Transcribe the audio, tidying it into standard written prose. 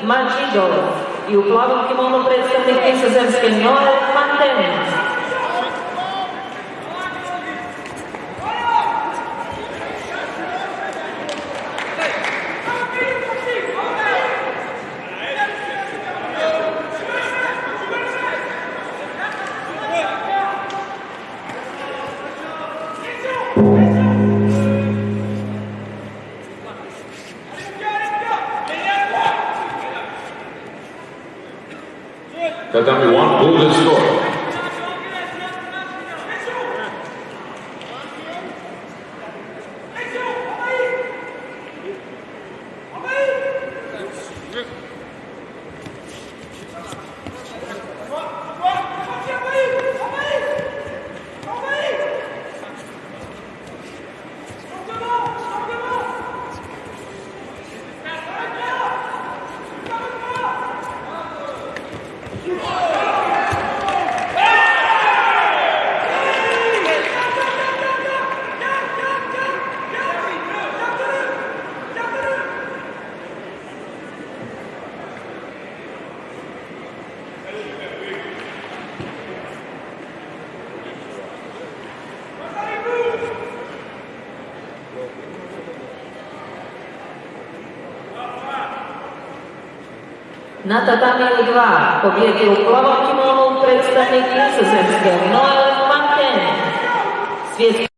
Madžidov i u plavom kimonu predstavnik Nizozemske Noel Martens. Tatami 1, golden score. Na tatamiju 2 pobjedio u plavom kimonu predstavnik Nizozemske Noel Martens.